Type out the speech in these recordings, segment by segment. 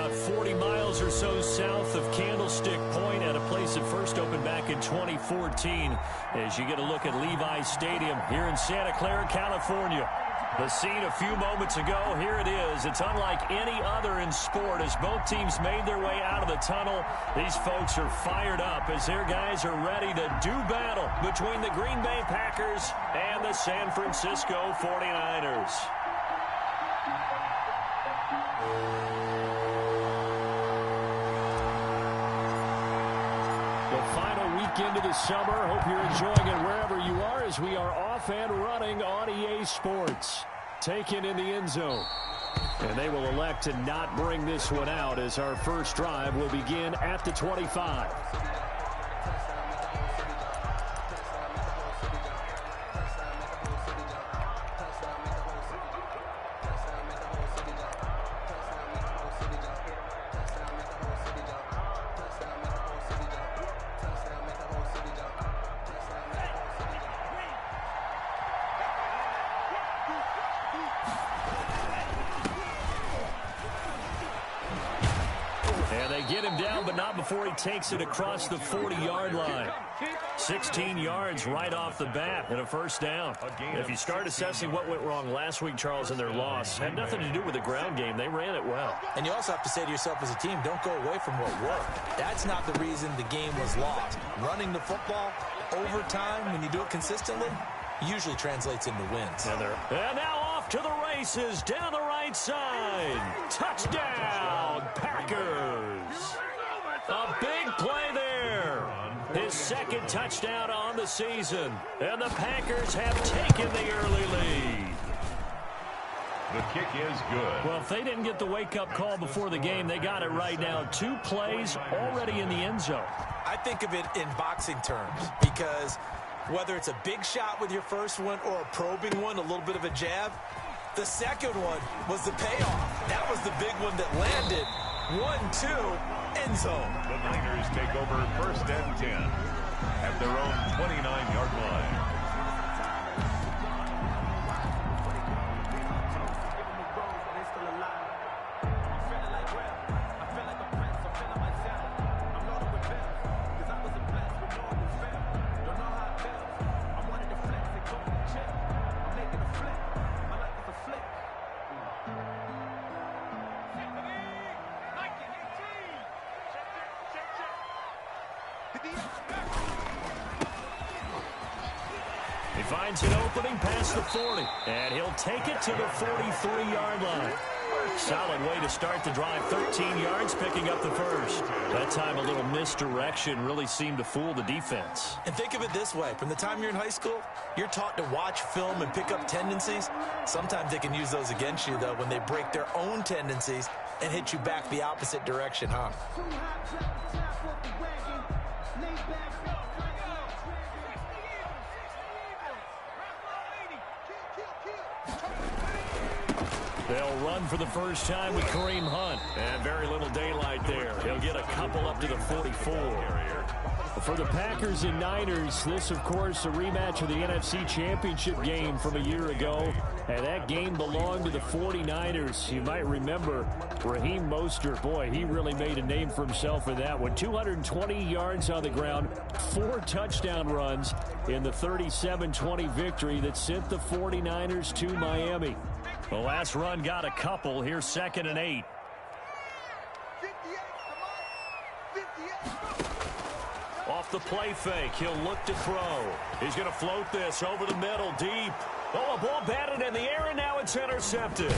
about 40 miles or so south of Candlestick Point at a place that first opened back in 2014 as you get a look at Levi's Stadium here in Santa Clara, California. The scene a few moments ago, here it is. It's unlike any other in sport as both teams made their way out of the tunnel. These folks are fired up as their guys are ready to do battle between the Green Bay Packers and the San Francisco 49ers. The final weekend of the summer. Hope you're enjoying it wherever you are as we are off and running on EA Sports. Taken in the end zone. And they will elect to not bring this one out as our first drive will begin at the 25. Get him down, but not before he takes it across the 40-yard line. 16 yards right off the bat and a first down. If you start assessing what went wrong last week, Charles, in their loss, had nothing to do with the ground game. They ran it well. And you also have to say to yourself as a team, don't go away from what worked. That's not the reason the game was lost. Running the football over time, when you do it consistently, usually translates into wins. And now off to the races down the right side. Touchdown, Packers. A big play there. His second touchdown on the season. And the Packers have taken the early lead. The kick is good. Well, if they didn't get the wake-up call before the game, they got it right now. 2 plays already in the end zone. I think of it in boxing terms because whether it's a big shot with your first one or a probing one, a little bit of a jab, the second one was the payoff. That was the big one that landed. 1-2, end zone. The Niners take over first and 10 at their own 29-yard line. He finds an opening past the 40, and he'll take it to the 43-yard line. Solid way to start the drive, 13 yards, picking up the first. That time a little misdirection really seemed to fool the defense. And think of it this way. From the time you're in high school, you're taught to watch film and pick up tendencies. Sometimes they can use those against you, though, when they break their own tendencies and hit you back the opposite direction, huh? They'll run for the first time with Kareem Hunt. And very little daylight there. He'll get a couple up to the 44. For the Packers and Niners, this, of course, a rematch of the NFC Championship game from a year ago. And that game belonged to the 49ers. You might remember Raheem Mostert. Boy, he really made a name for himself in that one. 220 yards on the ground, 4 touchdown runs in the 37-20 victory that sent the 49ers to Miami. The last run got a couple. Here's 2nd and 8. Off the play fake, he'll look to throw. He's going to float this over the middle, deep. Oh, a ball batted in the air, and now it's intercepted.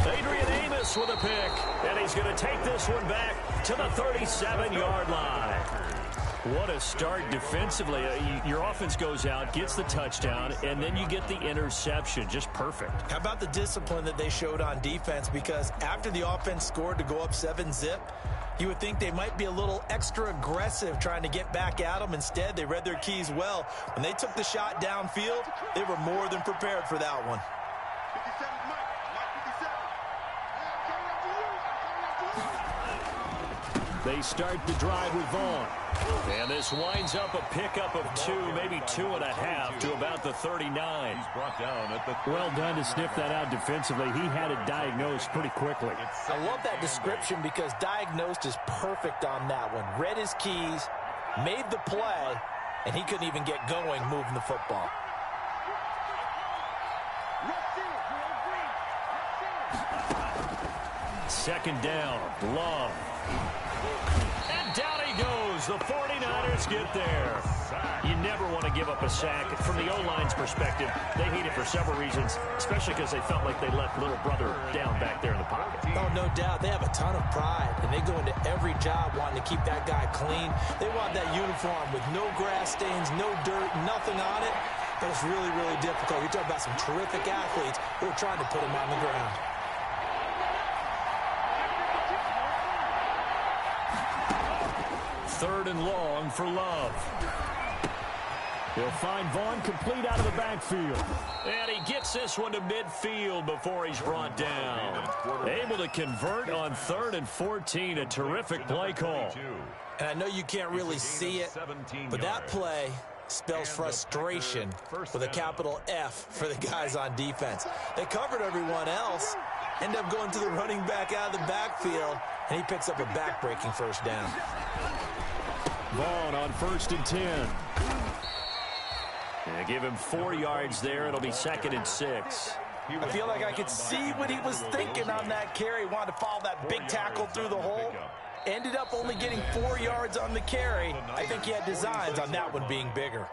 Adrian Amos with a pick, and he's going to take this one back to the 37-yard line. What a start defensively. Your offense goes out, gets the touchdown, and then you get the interception. Just perfect. How about the discipline that they showed on defense? Because after the offense scored to go up 7-zip, you would think they might be a little extra aggressive trying to get back at them. Instead, they read their keys well. When they took the shot downfield, they were more than prepared for that one. They start the drive with Vaughn. And this winds up a pickup of 2, maybe 2.5 to about the 39. He's brought down at the Well done to sniff that out defensively. He had it diagnosed pretty quickly. I love that description because diagnosed is perfect on that one. Read his keys, made the play, and he couldn't even get going moving the football. Second down, Love. And down he goes. The 49ers get there. You never want to give up a sack. From the O-line's perspective, they hate it for several reasons, especially because they felt like they let little brother down back there in the pocket. Oh, no doubt. They have a ton of pride, and they go into every job wanting to keep that guy clean. They want that uniform with no grass stains, no dirt, nothing on it. But it's really, really difficult. You're talking about some terrific athletes who are trying to put him on the ground. Third and long for Love. He'll find Vaughn complete out of the backfield. And he gets this one to midfield before he's brought down. Able to convert on 3rd and 14. A terrific play call. And I know you can't really see it, but that play spells frustration with a capital F for the guys on defense. They covered everyone else, end up going to the running back out of the backfield, and he picks up a back-breaking first down. Vaughn on 1st and 10. And give him 4 yards there. It'll be 2nd and 6. I feel like I could see what he was thinking on that carry. Wanted to follow that big tackle through the hole. Ended up only getting 4 yards on the carry. I think he had designs on that one being bigger.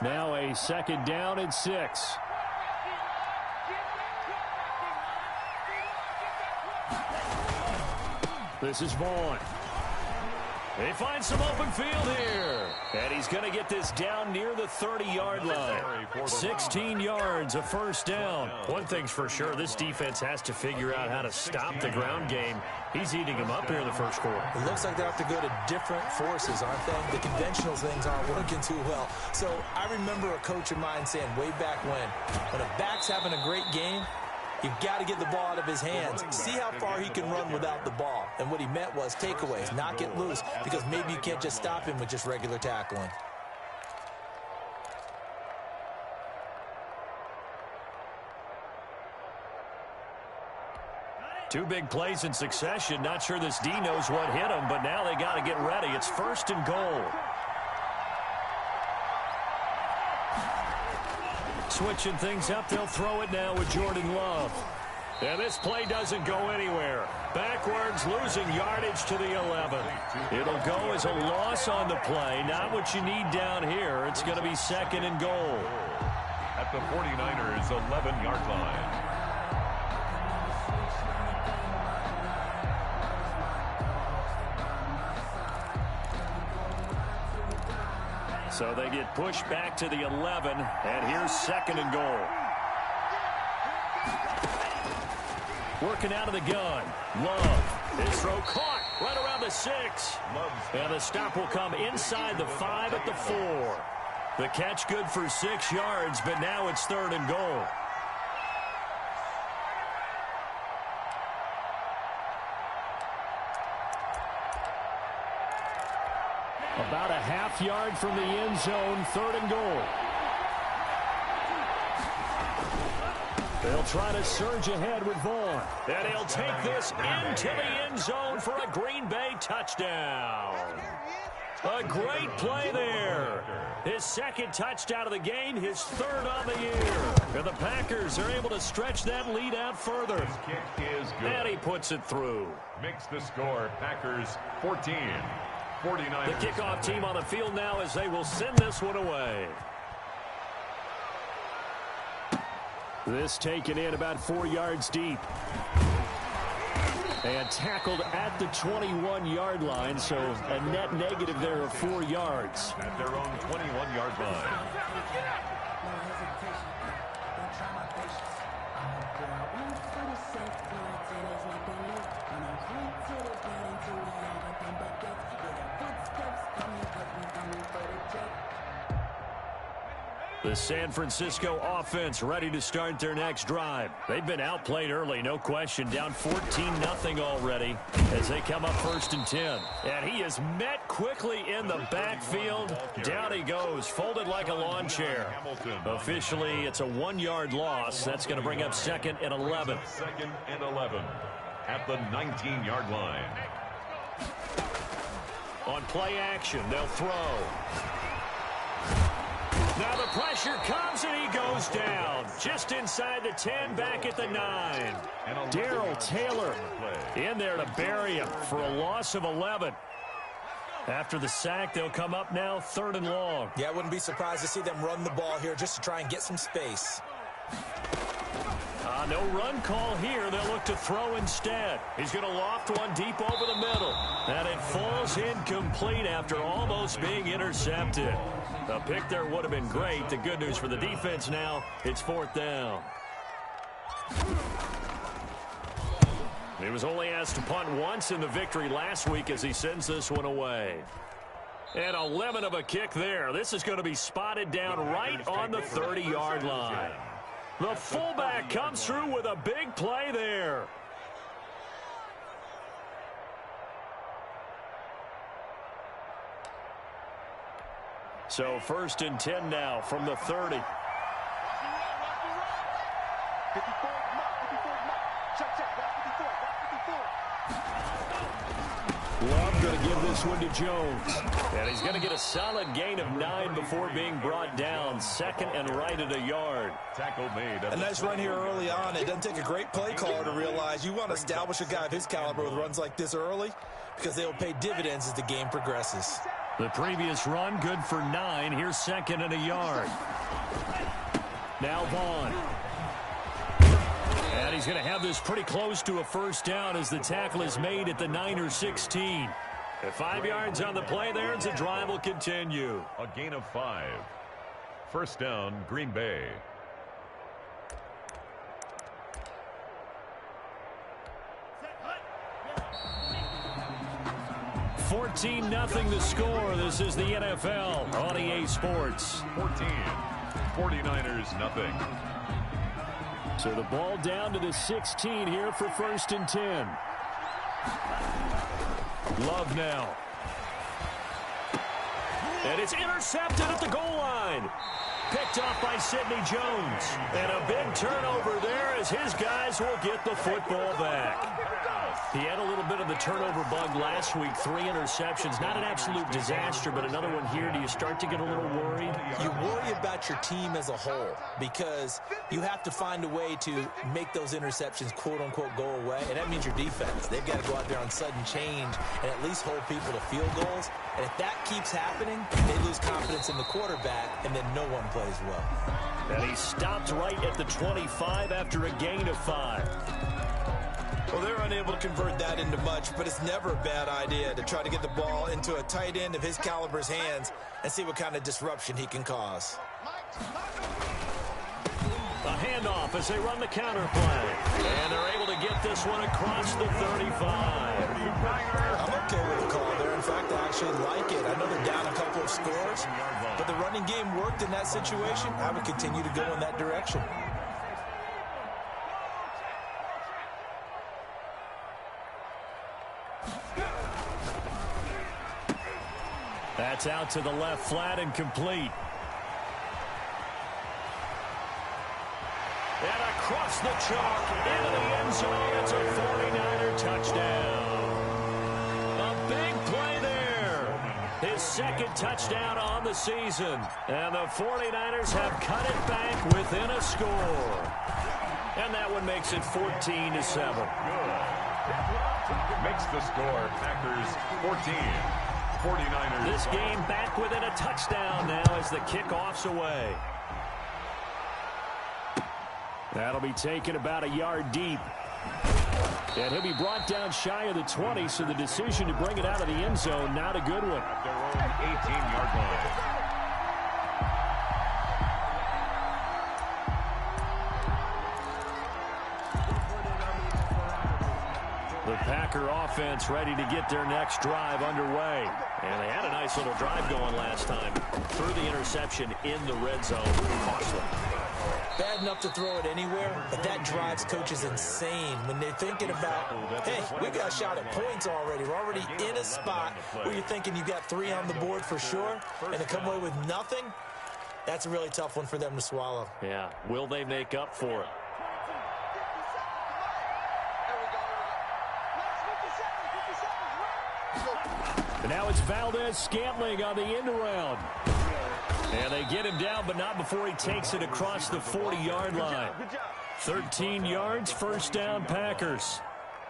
Now a 2nd down and 6. This is Vaughn. They find some open field here. And he's going to get this down near the 30-yard line. 16 yards, a first down. One thing's for sure, this defense has to figure out how to stop the ground game. He's eating them up here in the first quarter. It looks like they have to go to different forces, aren't they? The conventional things aren't working too well. So I remember a coach of mine saying way back when a back's having a great game, you've got to get the ball out of his hands. See how far he can run without the ball. And what he meant was takeaways, not get loose, because maybe you can't just stop him with just regular tackling. Two big plays in succession. Not sure this D knows what hit him, but now they got to get ready. It's 1st and goal. Switching things up, they'll throw it now with Jordan Love. And this play doesn't go anywhere. Backwards, losing yardage to the 11. It'll go as a loss on the play. Not what you need down here. It's going to be 2nd and goal. At the 49ers' 11-yard line. So they get pushed back to the 11, and here's 2nd and goal. Working out of the gun. Love. His throw caught right around the 6. And the stop will come inside the 5 at the 4. The catch good for 6 yards, but now it's 3rd and goal. About a half yard from the end zone, 3rd and goal. They'll try to surge ahead with Vaughn. And he'll take this into the end zone for a Green Bay touchdown. A great play there. His 2nd touchdown of the game, his 3rd on the year. And the Packers are able to stretch that lead out further. His kick is good. And he puts it through. Makes the score Packers 14. 49ers. The kickoff team on the field now as they will send this one away. This taken in about 4 yards deep. And tackled at the 21-yard line, so a net negative there of 4 yards. At their own 21-yard line. The San Francisco offense ready to start their next drive. They've been outplayed early, no question. Down 14-0 already as they come up 1st and 10. And he is met quickly in the backfield. Down he goes, folded like a lawn chair. Officially, it's a 1-yard loss. That's going to bring up 2nd and 11. 2nd and 11 at the 19-yard line. On play action, they'll throw. Now the pressure comes and he goes down. Just inside the 10, back at the 9. Darrell Taylor in there to bury him for a loss of 11. After the sack, they'll come up now 3rd and long. Yeah, I wouldn't be surprised to see them run the ball here just to try and get some space. No run call here. They'll look to throw instead. He's going to loft one deep over the middle. And it falls incomplete after almost being intercepted. The pick there would have been great. The good news for the defense now, it's 4th down. He was only asked to punt once in the victory last week as he sends this one away. And a lemon of a kick there. This is going to be spotted down right on the 30-yard line. The fullback comes through with a big play there. So 1st and 10 now from the 30. Love going to give this one to Jones. And he's going to get a solid gain of 9 before being brought down. 2nd and right at a yard. Tackle made. A nice run here early on. It doesn't take a great play caller to realize you want to establish a guy of his caliber with runs like this early because they will pay dividends as the game progresses. The previous run good for 9. Here's 2nd and a yard. Now Vaughn. And he's going to have this pretty close to a 1st down as the tackle is made at the Niners 16. At 5 yards on the play there, and the drive will continue. A gain of 5. 1st down, Green Bay. $14-0 the score. This is the NFL on EA Sports. 14. 49ers, nothing. So the ball down to the 16 here for 1st and 10. Love now. And it's intercepted at the goal line. Picked off by Sidney Jones. And a big turnover there as his guys will get the football back. He had a little bit of the turnover bug last week. 3 interceptions. Not an absolute disaster, but another one here. Do you start to get a little worried? You worry about your team as a whole because you have to find a way to make those interceptions, quote-unquote, go away. And that means your defense. They've got to go out there on sudden change and at least hold people to field goals. And if that keeps happening, they lose confidence in the quarterback, and then no one plays well. And he stopped right at the 25 after a gain of 5. Well, they're unable to convert that into much, but it's never a bad idea to try to get the ball into a tight end of his caliber's hands and see what kind of disruption he can cause. A handoff as they run the counter play. And they're able to get this one across the 35. I'm okay with the call there. In fact, I actually like it. I know they're down a couple of scores, but the running game worked in that situation. I would continue to go in that direction. That's out to the left flat and complete. And across the chalk into the end zone. It's a 49er touchdown. A big play there. His 2nd touchdown on the season. And the 49ers have cut it back within a score. And that one makes it 14-7. Makes the score Packers 14. 49ers. This game back within a touchdown now as the kickoff's away. That'll be taken about a yard deep. And he'll be brought down shy of the 20, so the decision to bring it out of the end zone, not a good one. At their own 18-yard line. The The Packer offense ready to get their next drive underway. And they had a nice little drive going last time. Threw the interception in the red zone. Costly. Bad enough to throw it anywhere, but that drives coaches insane when they're thinking about, hey, we got a shot at points already. We're already in a spot where you're thinking you got 3 on the board for sure, and to come away with nothing, that's a really tough one for them to swallow. Yeah, will they make up for it? And now it's Valdez-Scantling on the end around. And they get him down, but not before he takes it across the 40-yard line. 13 yards, first down, Packers.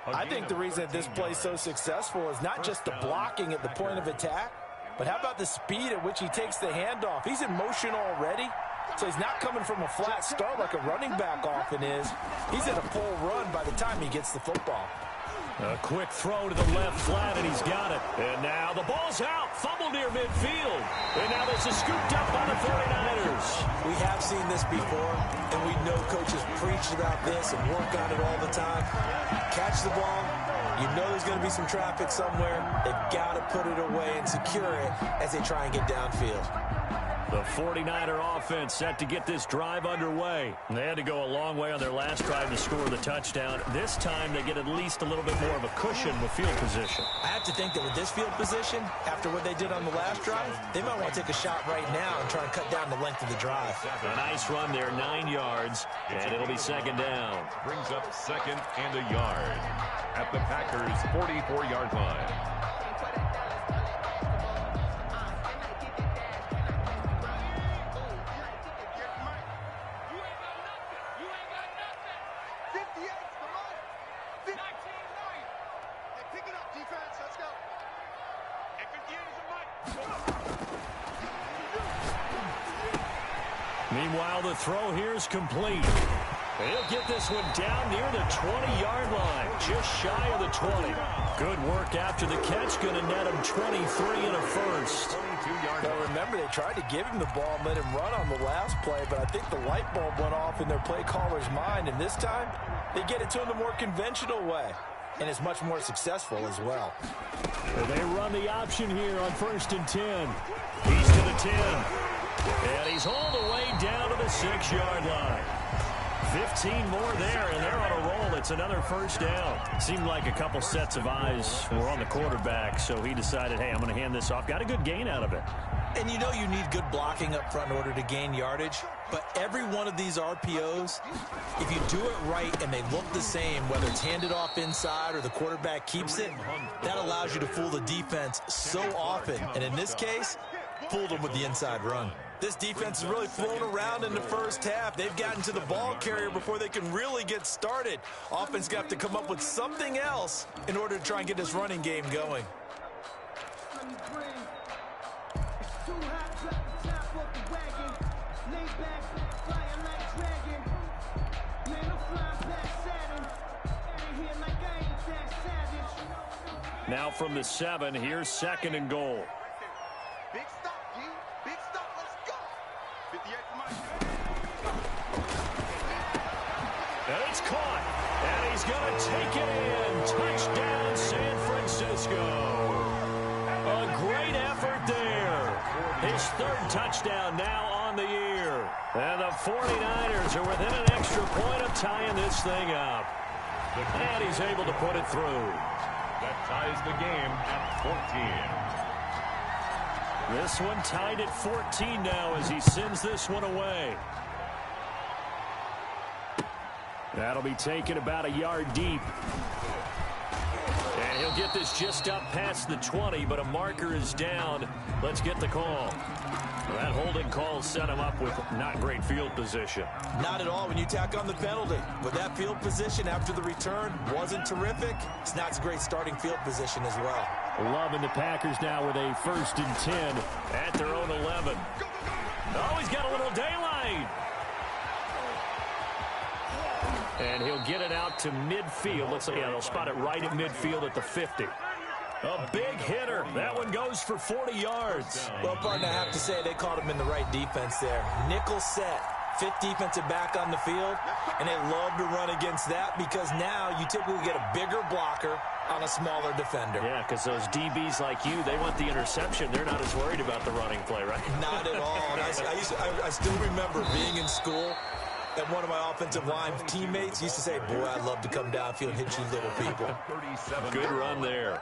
I think the reason that this play is so successful is not just the blocking at the point of attack, but how about the speed at which he takes the handoff? He's in motion already, so he's not coming from a flat start like a running back often is. He's in a full run by the time he gets the football. A quick throw to the left flat, and he's got it. And now the ball's out. Fumble near midfield. And now this is scooped up by the 49ers. We have seen this before, and we know coaches preach about this and work on it all the time. Catch the ball. You know there's going to be some traffic somewhere. They've got to put it away and secure it as they try and get downfield. The 49er offense set to get this drive underway. They had to go a long way on their last drive to score the touchdown. This time they get at least a little bit more of a cushion with field position. I have to think that with this field position, after what they did on the last drive, they might want to take a shot right now and try and cut down the length of the drive. A nice run there, 9 yards, and it'll be second down. Brings up second and a yard at the Packers' 44-yard line. Meanwhile, the throw here is complete. He'll get this one down near the 20-yard line, just shy of the 20. Good work after the catch, going to net him 23 and a first. Now remember, they tried to give him the ball and let him run on the last play, but I think the light bulb went off in their play caller's mind, and this time they get it to him the more conventional way, and it's much more successful as well. They run the option here on 1st and 10. He's to the 10. And he's all the way down to the 6-yard line. 15 more there, and they're on a roll. It's another first down. Seemed like a couple sets of eyes were on the quarterback, so he decided, hey, I'm going to hand this off. Got a good gain out of it. And you know you need good blocking up front in order to gain yardage, but every one of these RPOs, if you do it right and they look the same, whether it's handed off inside or the quarterback keeps it, that allows you to fool the defense so often. And in this case, fooled them with the inside run. This defense is really flown around in the first half. They've gotten to the ball carrier before they can really get started. Offense got to come up with something else in order to try and get this running game going. Now from the 7, here's 2nd and goal. And it's caught, and he's going to take it in. Touchdown, San Francisco. A great effort there. His 3rd touchdown now on the year. And the 49ers are within an extra point of tying this thing up. And he's able to put it through. That ties the game at 14. This one tied at 14 now as he sends this one away. That'll be taken about a yard deep. And he'll get this just up past the 20, but a marker is down. Let's get the call. Well, that holding call set him up with not great field position. Not at all when you tack on the penalty. But that field position after the return wasn't terrific. It's not a great starting field position as well. Loving the Packers now with a 1st and 10 at their own 11. Oh, he's got a little daylight. And he'll get it out to midfield. Let's see, yeah, they'll spot it right at midfield at the 50. A big hitter. That one goes for 40 yards. Well, partner, I have to say they caught him in the right defense there. Nickel set. fifth defensive back on the field, and they love to run against that because now you typically get a bigger blocker on a smaller defender. Yeah, because those DBs like you, they want the interception. They're not as worried about the running play, right? Not at all. And I still remember being in school, and one of my offensive line teammates used to say, boy, I'd love to come downfield and hit you little people. Good run there.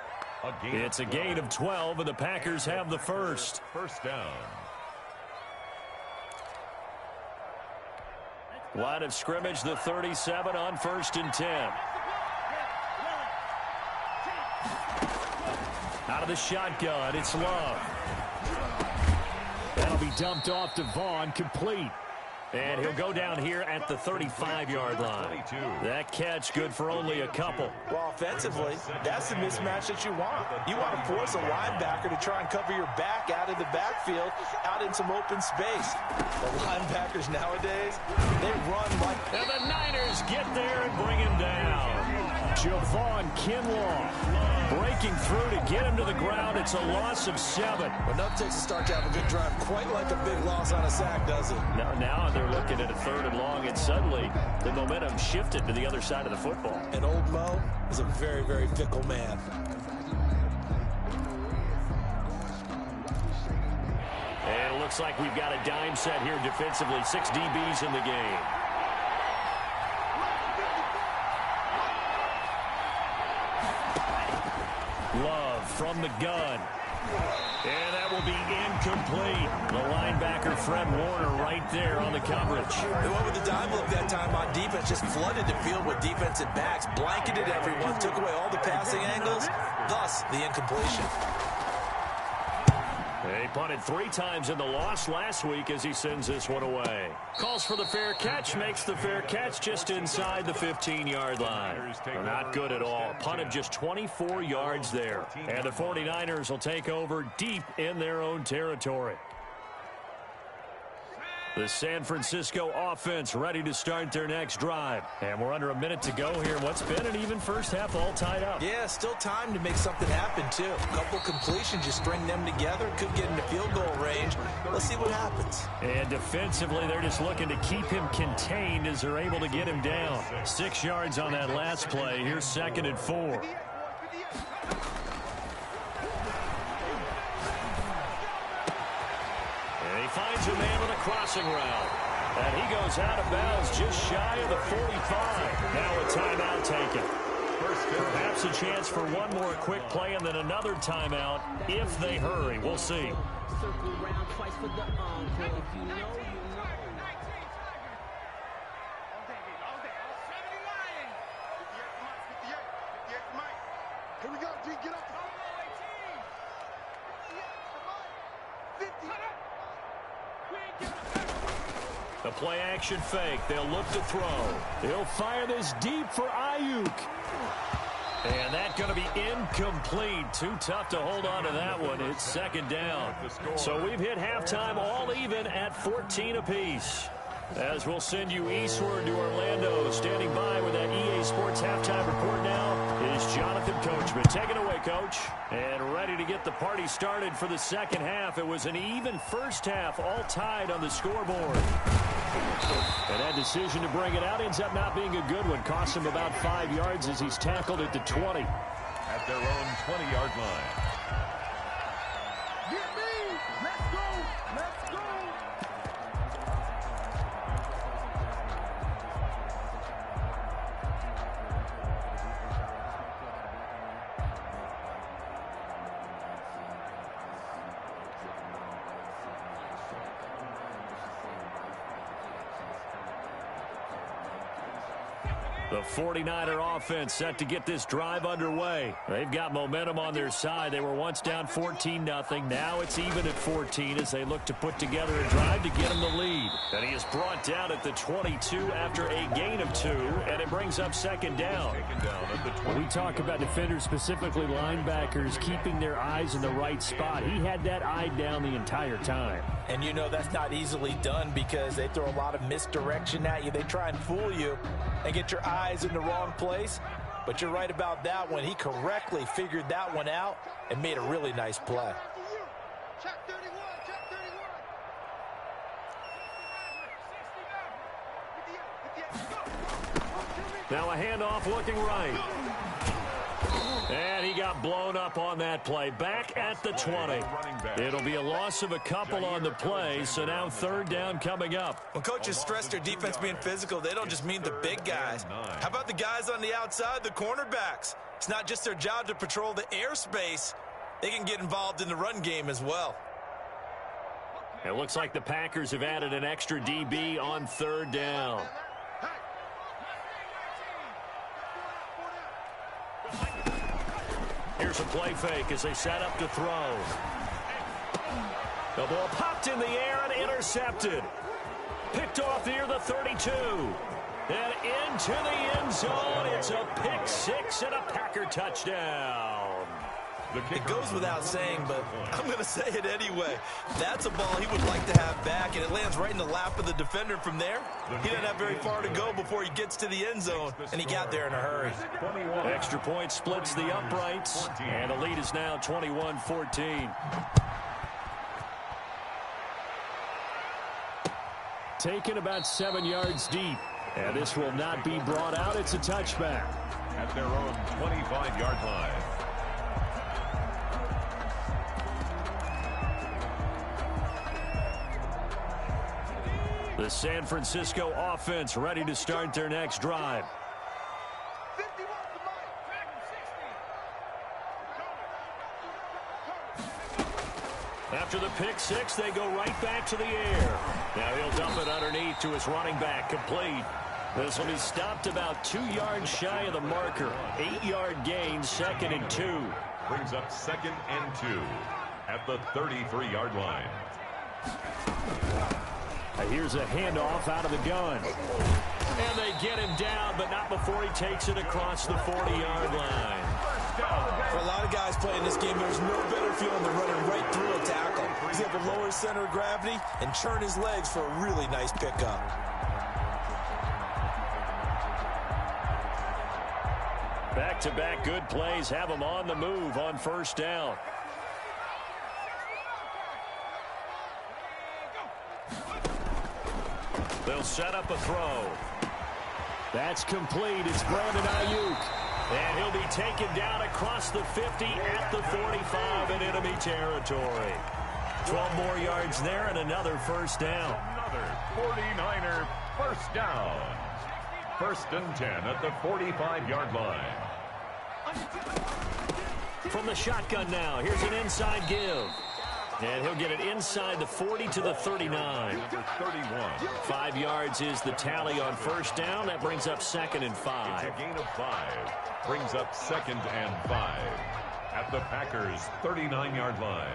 It's a gain of 12, and the Packers have the first. First down. Line of scrimmage, the 37 on 1st and 10. Out of the shotgun, it's Love. That'll be dumped off to Vaughn, complete. And he'll go down here at the 35-yard line. That catch good for only a couple. Well, offensively, that's the mismatch that you want. You want to force a linebacker to try and cover your back out of the backfield, out in some open space. The linebackers nowadays, they run like... And the Niners get there and bring him down. Javon Kinlaw breaking through to get him to the ground. It's a loss of 7. Enough takes to start to have a good drive. Quite like a big loss on a sack, does it? Now they're looking at a 3rd and long, and suddenly the momentum shifted to the other side of the football. And old Mo is a very, very fickle man. And it looks like we've got a dime set here defensively. 6 DBs in the game. Love from the gun. And that will be incomplete. The linebacker, Fred Warner, right there on the coverage. They went with the dime look that time on defense, just flooded the field with defensive backs, blanketed everyone, took away all the passing angles, thus the incompletion. They punted 3 times in the loss last week as he sends this one away. Calls for the fair catch, makes the fair catch just inside the 15-yard line. Not good at all. Punted just 24 yards there. And the 49ers will take over deep in their own territory. The San Francisco offense ready to start their next drive. And we're under a minute to go here. What's been an even first half all tied up. Yeah, still time to make something happen, too. A couple completions, you string them together, could get into field goal range. Let's see what happens. And defensively, they're just looking to keep him contained as they're able to get him down. 6 yards on that last play. Here's 2nd and 4. Finds a man with a crossing route. And he goes out of bounds just shy of the 45. Now a timeout taken. Perhaps a chance for one more quick play and then another timeout if they hurry. We'll see. Here we go, G, get up. The play action fake. They'll look to throw. He'll fire this deep for Ayuk. And that's going to be incomplete. Too tough to hold on to that one. It's 2nd down. So we've hit halftime all even at 14 apiece. As we'll send you eastward to Orlando. Standing by with that EA Sports halftime report now is Jonathan Coachman. Take it away, Coach. And ready to get the party started for the second half. It was an even first half, all tied on the scoreboard. And that decision to bring it out ends up not being a good one. Cost him about 5 yards as he's tackled at the 20. At their own 20-yard line. Get me! Let's go! Let's go! The 49er offense set to get this drive underway. They've got momentum on their side. They were once down 14-0. Now it's even at 14 as they look to put together a drive to get them the lead. And he is brought down at the 22 after a gain of 2, and it brings up 2nd down. We talk about defenders, specifically linebackers, keeping their eyes in the right spot. He had that eye down the entire time. And you know that's not easily done because they throw a lot of misdirection at you. They try and fool you and get your eyes in the wrong place. But you're right about that one. He correctly figured that one out and made a really nice play. Now a handoff looking right. And he got blown up on that play. Back at the 20. It'll be a loss of a couple on the play, so now third down coming up. When coaches stress their defense being physical, they don't just mean the big guys. How about the guys on the outside, the cornerbacks? It's not just their job to patrol the airspace. They can get involved in the run game as well. It looks like the Packers have added an extra DB on third down. Here's a play fake as they set up to throw. The ball popped in the air and intercepted. Picked off near the 32. And into the end zone. It's a pick six and a Packer touchdown. It goes without saying, but I'm going to say it anyway. That's a ball he would like to have back, and it lands right in the lap of the defender from there. He doesn't have very far to go before he gets to the end zone, and he got there in a hurry. Extra point splits the uprights, and the lead is now 21-14. Taken about 7 yards deep, and this will not be brought out. It's a touchback. At their own 25-yard line. The San Francisco offense ready to start their next drive. After the pick six, they go right back to the air. Now he'll dump it underneath to his running back, complete. This will be stopped about 2 yards shy of the marker. 8-yard gain, 2nd and 2. Brings up 2nd and 2 at the 33-yard line. Here's a handoff out of the gun. And they get him down, but not before he takes it across the 40-yard line. For a lot of guys playing this game, there's no better feeling than running right through a tackle. He's able to lower his center of gravity and churn his legs for a really nice pickup. Back-to-back good plays have him on the move on first down. They'll set up a throw. That's complete. It's Brandon Ayuk. And he'll be taken down across the 50 at the 45 in enemy territory. 12 more yards there and another first down. Another 49er first down. 1st and 10 at the 45-yard line. From the shotgun now, here's an inside give. And he'll get it inside the 40 to the 39. 31. 5 yards is the tally on first down. That brings up 2nd and 5. It's a gain of 5. Brings up 2nd and 5 at the Packers' 39-yard line.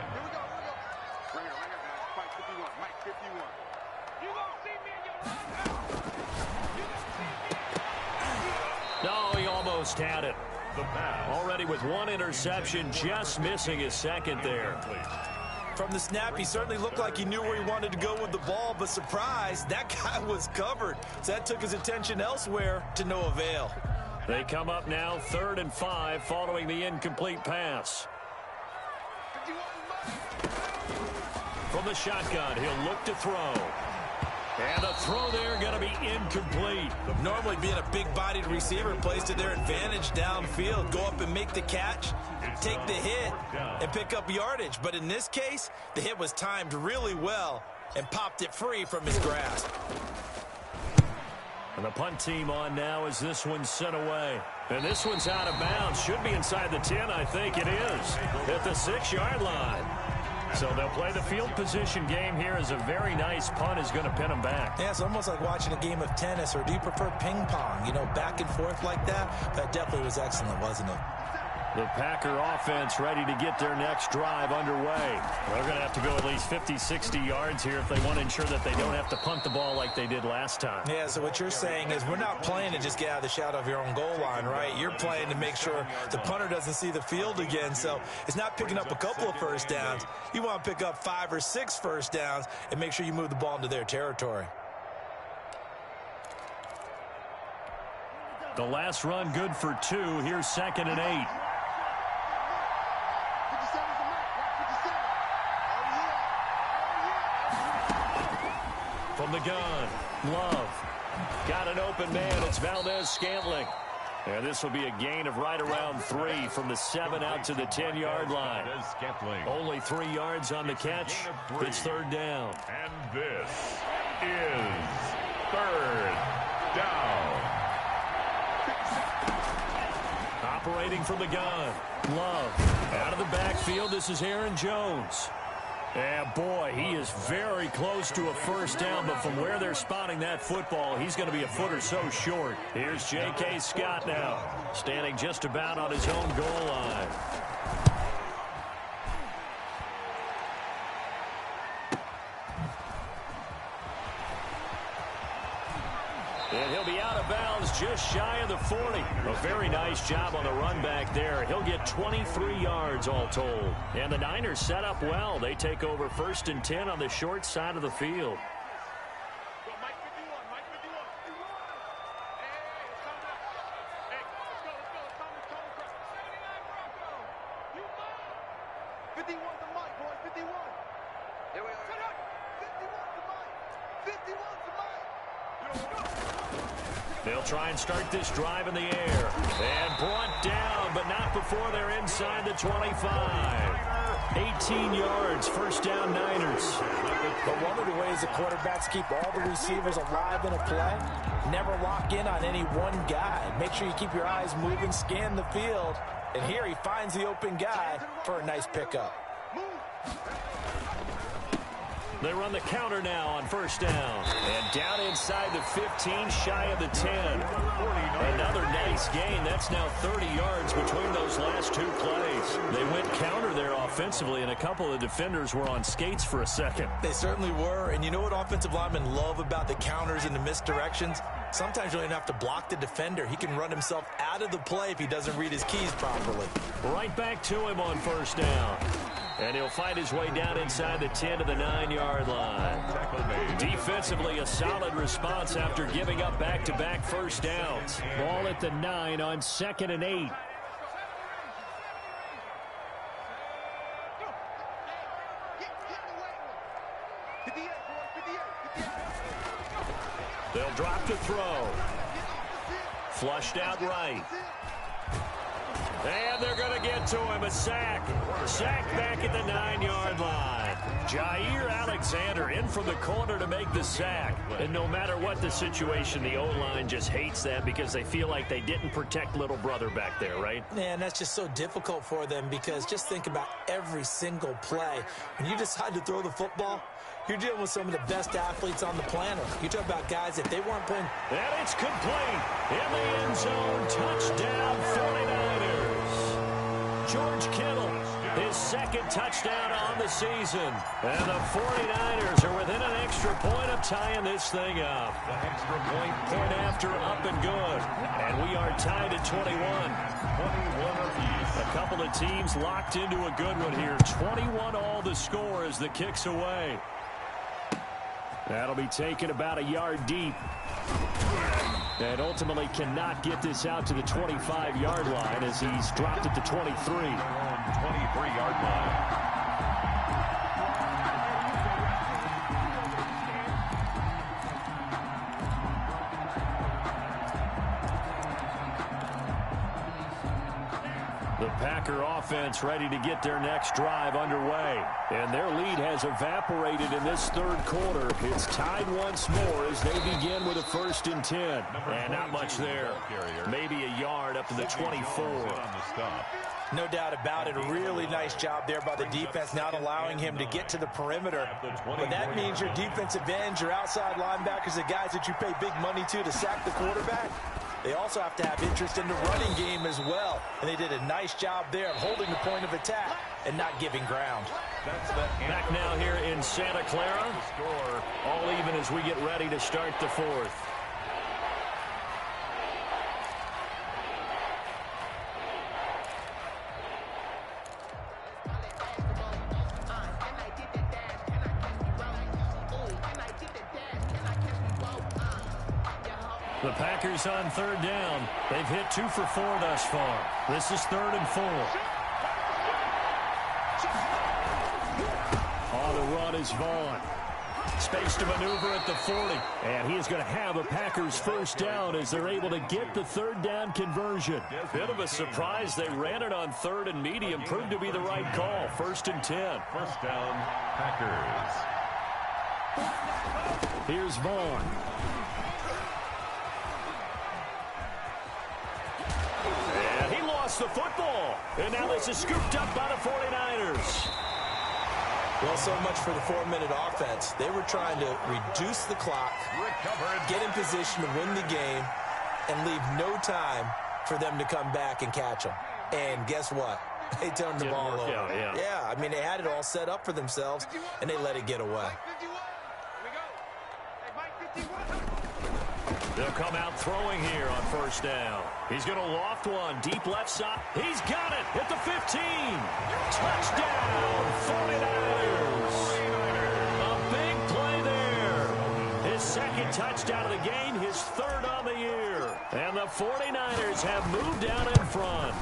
No, he almost had it. The pass. Already with one interception, just missing his second there. From the snap, he certainly looked like he knew where he wanted to go with the ball, but surprise, that guy was covered. So that took his attention elsewhere to no avail. They come up now 3rd and 5 following the incomplete pass. From the shotgun, he'll look to throw. And the throw there going to be incomplete. Normally being a big-bodied receiver plays to their advantage downfield. Go up and make the catch, take the hit, and pick up yardage. But in this case, the hit was timed really well and popped it free from his grasp. And the punt team on now as this one's sent away. And this one's out of bounds. Should be inside the 10, I think it is. At the 6-yard line. So they'll play the field position game here as a very nice punt is going to pin them back. Yeah, it's almost like watching a game of tennis, or do you prefer ping pong? You know, back and forth like that? That definitely was excellent, wasn't it? The Packer offense ready to get their next drive underway. They're going to have to go at least 50, 60 yards here if they want to ensure that they don't have to punt the ball like they did last time. Yeah, so what you're saying is we're not playing to just get out of the shadow of your own goal line, right? You're playing to make sure the punter doesn't see the field again. So it's not picking up a couple of first downs. You want to pick up 5 or 6 first downs and make sure you move the ball into their territory. The last run good for 2. Here's 2nd and 8. From the gun, Love. Got an open man. It's Valdez-Scantling. And this will be a gain of right around 3 from the 7 out to the 10-yard line. Only 3 yards on the catch. It's third down. And this is third down. Operating from the gun. Love. Out of the backfield, this is Aaron Jones. And boy, he is very close to a first down, but from where they're spotting that football, he's going to be a foot or so short. Here's J.K. Scott now, standing just about on his own goal line. And he'll be out of bounds just shy of the 40. A very nice job on the run back there. He'll get 23 yards all told. And the Niners set up well. They take over 1st and 10 on the short side of the field. They'll try and start this drive in the air. And brought down, but not before they're inside the 25. 18 yards, first down Niners. But one of the ways the quarterbacks keep all the receivers alive in a play, never lock in on any one guy. Make sure you keep your eyes moving, scan the field. And here he finds the open guy for a nice pickup. They run the counter now on first down. And down inside the 15, shy of the 10. Another nice gain. That's now 30 yards between those last 2 plays. They went counter there offensively, and a couple of defenders were on skates for a second. They certainly were. And you know what offensive linemen love about the counters and the misdirections? Sometimes you don't even have to block the defender. He can run himself out of the play if he doesn't read his keys properly. Right back to him on first down. And he'll find his way down inside the 10 to the 9-yard line. Defensively, a solid response after giving up back-to-back first downs. Ball at the 9 on 2nd and 8. They'll drop to throw. Flushed out right. And they're going to get to him. A sack. Sack back at the 9-yard line. Jair Alexander in from the corner to make the sack. And no matter what the situation, the O-line just hates that because they feel like they didn't protect little brother back there, right? Man, that's just so difficult for them because just think about every single play. When you decide to throw the football, you're dealing with some of the best athletes on the planet. You talk about guys, if they weren't playing. And it's complete. In the end zone. Touchdown, 49ers. George Kittle, his 2nd touchdown on the season. And the 49ers are within an extra point of tying this thing up. The extra Point after, up and good. And we are tied at 21. 21 apiece. A couple of teams locked into a good one here. 21 all the score as the kick's away. That'll be taken about a yard deep. And ultimately cannot get this out to the 25-yard line as he's dropped at the 23. 23-yard line. The Packer offense ready to get their next drive underway. And their lead has evaporated in this 3rd quarter. It's tied once more as they begin with a 1st and 10. And not much there. Maybe a yard up to the 24. No doubt about it. A really nice job there by the defense, not allowing him to get to the perimeter. But that means your defensive ends, your outside linebackers, the guys that you pay big money to sack the quarterback, they also have to have interest in the running game as well. And they did a nice job there of holding the point of attack and not giving ground. Back now here in Santa Clara. All even as we get ready to start the 4th. The Packers on 3rd down. They've hit 2 for 4 thus far. This is 3rd and 4. On the run is Vaughn. Space to maneuver at the 40. And he is going to have a Packers first down as they're able to get the third down conversion. Bit of a surprise. They ran it on third and medium. Proved to be the right call. 1st and 10. First down, Packers. Here's Vaughn. And he lost the football. And now this is scooped up by the 49ers. Well, so much for the 4-minute offense. They were trying to reduce the clock, get in position to win the game, and leave no time for them to come back and catch them. And guess what? They turned the ball over. Yeah, I mean, they had it all set up for themselves, and they let it get away. They'll come out throwing here on first down. He's going to loft one. Deep left side. He's got it at the 15. Touchdown, 49ers. A big play there. His second touchdown of the game, his third on the year. And the 49ers have moved down in front.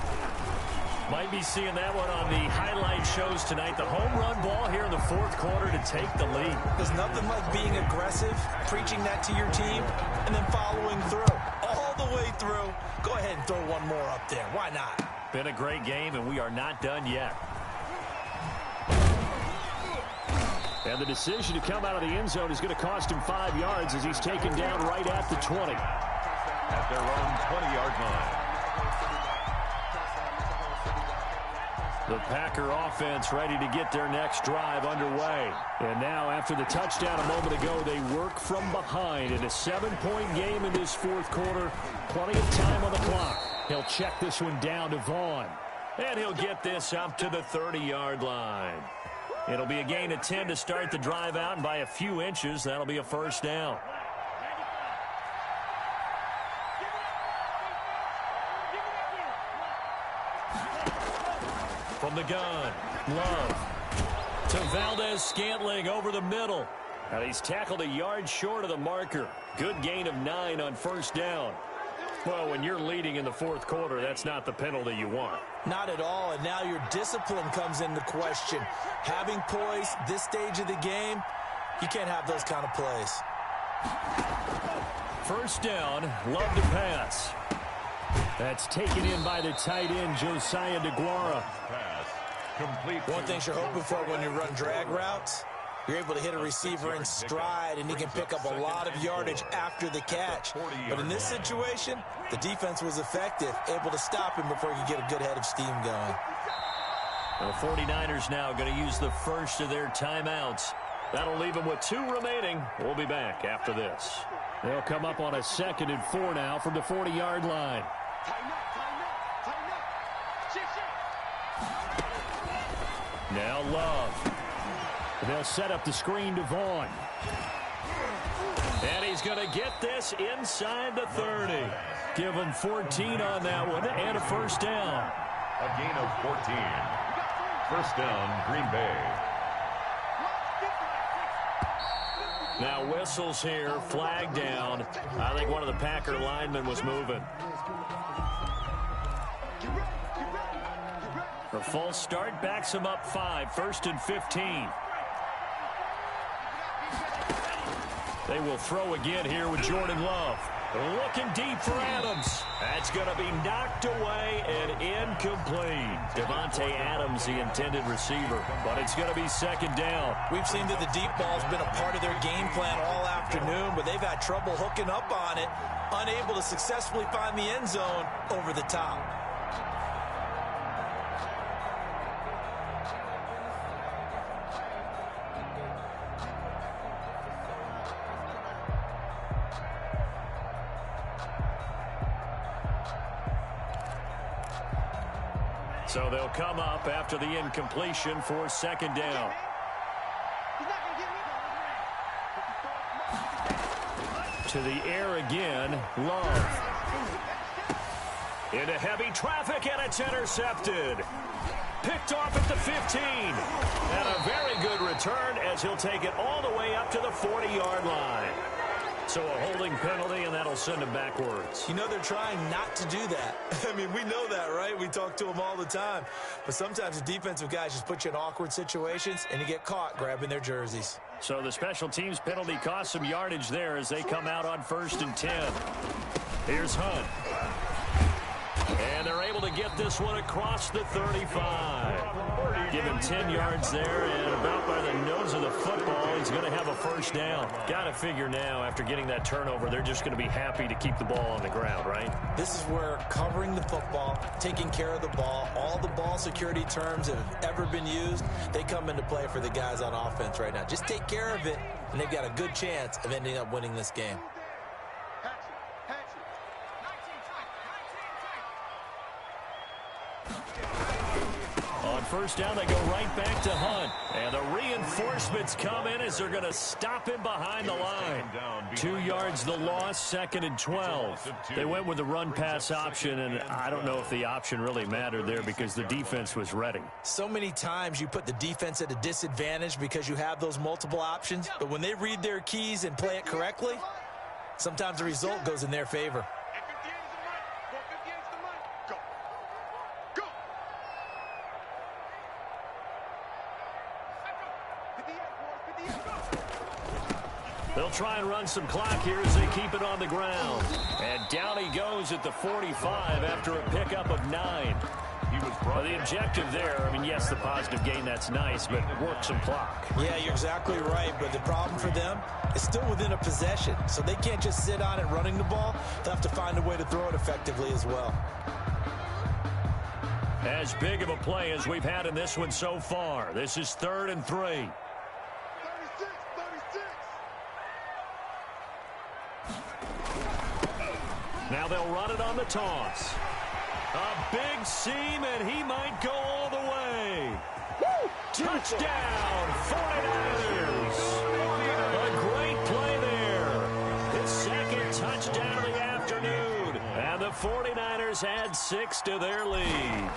Might be seeing that one on the highlight shows tonight. The home run ball here in the fourth quarter to take the lead. There's nothing like being aggressive, preaching that to your team, and then following through. All the way through. Go ahead and throw one more up there. Why not? Been a great game, and we are not done yet. And the decision to come out of the end zone is going to cost him 5 yards as he's taken down right at the 20. At their own 20-yard line. The Packer offense ready to get their next drive underway. And now, after the touchdown a moment ago, they work from behind in a 7-point game in this fourth quarter. Plenty of time on the clock. He'll check this one down to Vaughn. And he'll get this up to the 30-yard line. It'll be a gain of 10 to start the drive out, and by a few inches, that'll be a first down. From the gun, Love to Valdez-Scantling over the middle. And he's tackled a yard short of the marker. Good gain of 9 on first down. Well, when you're leading in the fourth quarter, that's not the penalty you want. Not at all, and now your discipline comes into question. Having poise this stage of the game, you can't have those kind of plays. First down, Love to pass. That's taken in by the tight end, Josiah DeGuara. One thing you're hoping for when you run drag routes, you're able to hit a receiver in stride, and he can pick up a lot of yardage after the catch. But in this situation, the defense was effective, able to stop him before he could get a good head of steam going. The 49ers now going to use the first of their timeouts. That'll leave them with 2 remaining. We'll be back after this. They'll come up on a 2nd and 4 now from the 40-yard line. Now Love. They'll set up the screen to Vaughn. And he's going to get this inside the 30. Give him 14 on that one and a first down. A gain of 14. First down, Green Bay. Now whistles here, flag down. I think one of the Packer linemen was moving. The false start backs him up 5, 1st and 15. They will throw again here with Jordan Love. Looking deep for Adams. That's going to be knocked away and incomplete. Devontae Adams, the intended receiver, but it's going to be 2nd down. We've seen that the deep ball's been a part of their game plan all afternoon, but they've had trouble hooking up on it, unable to successfully find the end zone over the top. So they'll come up after the incompletion for 2nd down. To the air again, Love. Into heavy traffic, and it's intercepted. Picked off at the 15. And a very good return as he'll take it all the way up to the 40-yard line. So a holding penalty, and that'll send him backwards. You know, they're trying not to do that. I mean, we know that, right? We talk to them all the time. But sometimes the defensive guys just put you in awkward situations, and you get caught grabbing their jerseys. So the special teams penalty cost some yardage there as they come out on 1st and 10. Here's Hunt. And they're able to get this one across the 35. Give him 10 yards there, and about by the nose of the football, he's going to have a first down. Got to figure now, after getting that turnover, they're just going to be happy to keep the ball on the ground, right? This is where covering the football, taking care of the ball, all the ball security terms that have ever been used, they come into play for the guys on offense right now. Just take care of it, and they've got a good chance of ending up winning this game. On first down, they go right back to Hunt. And the reinforcements come in as they're going to stop him behind the line. 2 yards the loss, 2nd and 12. They went with the run-pass option, and I don't know if the option really mattered there because the defense was ready. So many times you put the defense at a disadvantage because you have those multiple options, but when they read their keys and play it correctly, sometimes the result goes in their favor. They'll try and run some clock here as they keep it on the ground. And down he goes at the 45 after a pickup of 9. The objective there, I mean, yes, the positive gain, that's nice, but work some clock. Yeah, you're exactly right, but the problem for them is still within a possession, so they can't just sit on it running the ball. They'll have to find a way to throw it effectively as well. As big of a play as we've had in this one so far. This is 3rd and 3. Now they'll run it on the toss. A big seam, and he might go all the way. Woo! Touchdown, 49ers. A great play there. His 2nd touchdown of the afternoon. And the 49ers add 6 to their lead.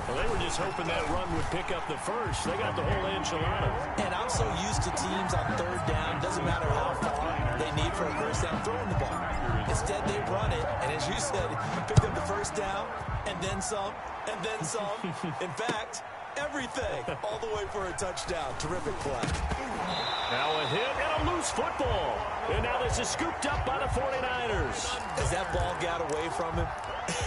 Well, they were just hoping that run would pick up the first. They got the whole enchilada. And I'm so used to teams on 3rd down, doesn't matter how far they need for a first down, throwing the ball. Instead, they run it, and as you said, pick up the first down, and then some, and then some. In fact, everything, all the way for a touchdown. Terrific play. Now a hit and a loose football. And now this is scooped up by the 49ers. As that ball got away from him,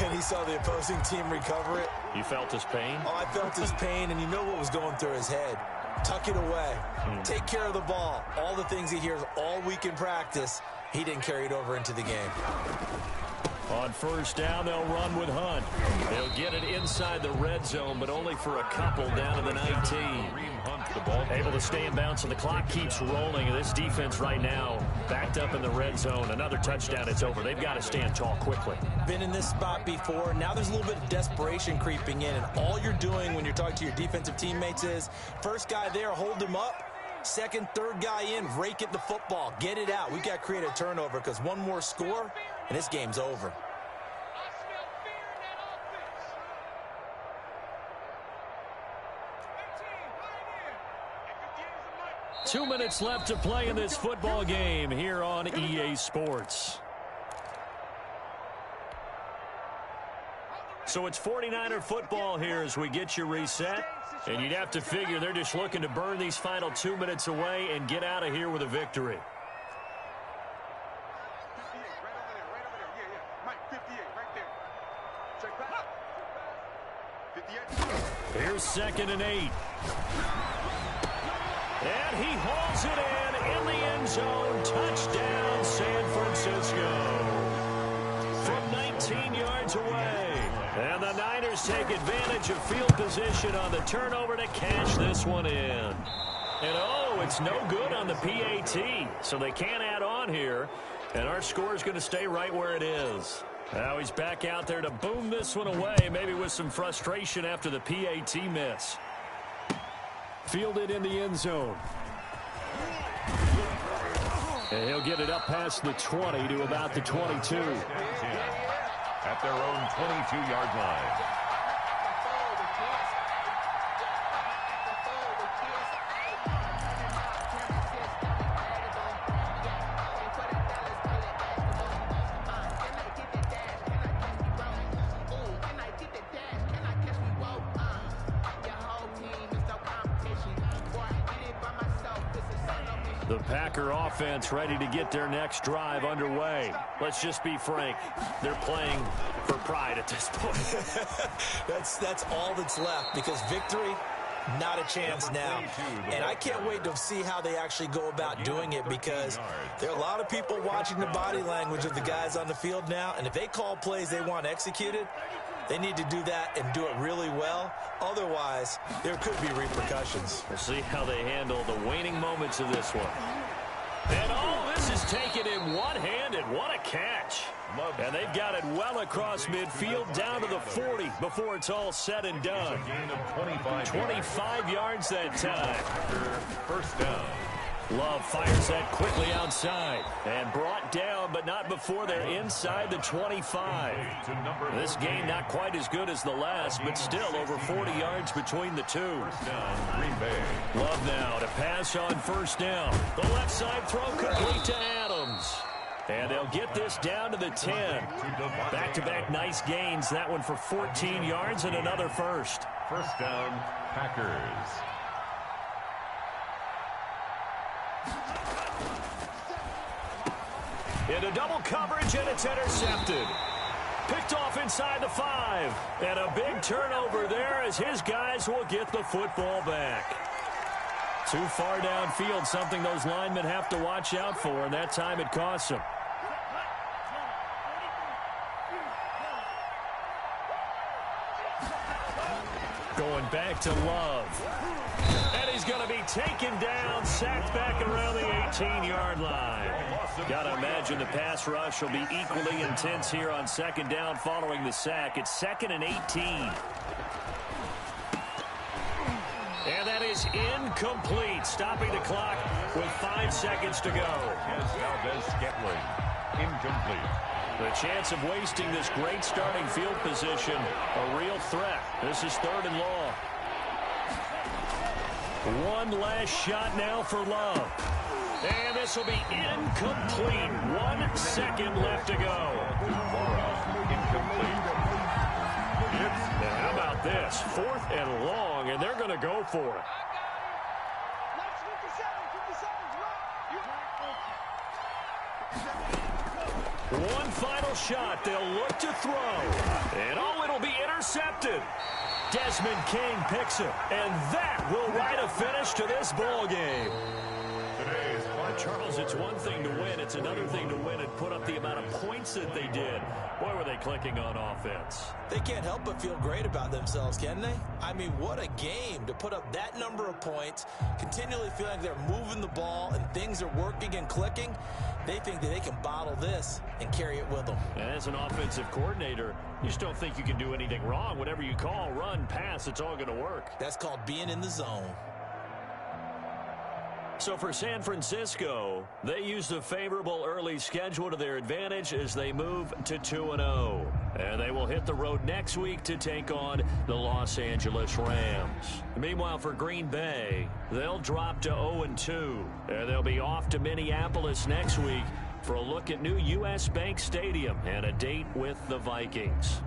and he saw the opposing team recover it. You felt his pain? Oh, I felt his pain, and you know what was going through his head. Tuck it away. Take care of the ball. All the things he hears all week in practice, he didn't carry it over into the game. On first down, they'll run with Hunt. They'll get it inside the red zone, but only for a couple down to the 19. Able to stay in bounds, so the clock keeps rolling. And this defense right now backed up in the red zone. Another touchdown, it's over. They've got to stand tall quickly. Been in this spot before. Now there's a little bit of desperation creeping in, and all you're doing when you're talking to your defensive teammates is, first guy there, hold him up. Second, third guy in, rake at the football. Get it out. We've got to create a turnover because one more score, and this game's over. 2 minutes left to play in this football game here on EA Sports. So it's 49er football here as we get you reset. And you'd have to figure they're just looking to burn these final 2 minutes away and get out of here with a victory. Here's 2nd and 8. And he hauls it in the end zone. Touchdown, San Francisco. From 19 yards away. And the Niners take advantage of field position on the turnover to cash this one in. And oh, it's no good on the PAT. So they can't add on here. And our score is going to stay right where it is. Now he's back out there to boom this one away, maybe with some frustration after the PAT miss. Fielded in the end zone. And he'll get it up past the 20 to about the 22. At their own 22-yard line. The Packer offense ready to get their next drive underway. Let's just be frank. They're playing for pride at this point. That's all that's left, because victory, not a chance now. And I can't wait to see how they actually go about doing it, because there are a lot of people watching the body language of the guys on the field now, and if they call plays they want executed, they need to do that and do it really well. Otherwise, there could be repercussions. We'll see how they handle the waning moments of this one. And this is taken in one-handed. What a catch. And they've got it well across midfield down to the 40 before it's all said and done. 25 yards that time. First down. Love fires that quickly outside and brought down, but not before they're inside the 25. This game not quite as good as the last, but still over 40 yards between the two. Green Bay. Love now to pass on first down. The left side throw complete to Adams. And they'll get this down to the 10. Back-to-back nice gains. That one for 14 yards and another first. First down, Packers. Into double coverage, and it's intercepted. Picked off inside the 5. And a big turnover there as his guys will get the football back. Too far downfield, something those linemen have to watch out for, and that time it costs them. Going back to Love. And he's going to be taken down, sacked back around the 18-yard line. Got to imagine the pass rush will be equally intense here on second down following the sack. It's 2nd and 18. And that is incomplete, stopping the clock with 5 seconds to go. Incomplete. The chance of wasting this great starting field position, a real threat. This is 3rd and long. One last shot now for Love. And this will be incomplete. 1 second left to go. Incomplete. Now how about this? 4th and long, and they're going to go for it. One final shot. They'll look to throw. And it'll be intercepted. Desmond King picks it. And that will write a finish to this ball game. Charles, it's one thing to win. It's another thing to win and put up the amount of points that they did. Boy, were they clicking on offense. They can't help but feel great about themselves, can they? I mean, what a game to put up that number of points, continually feeling like they're moving the ball and things are working and clicking. They think that they can bottle this and carry it with them. And as an offensive coordinator, you just don't think you can do anything wrong. Whatever you call, run, pass, it's all going to work. That's called being in the zone. So for San Francisco, they used a favorable early schedule to their advantage as they move to 2-0. And they will hit the road next week to take on the Los Angeles Rams. Meanwhile, for Green Bay, they'll drop to 0-2. And they'll be off to Minneapolis next week for a look at new U.S. Bank Stadium and a date with the Vikings.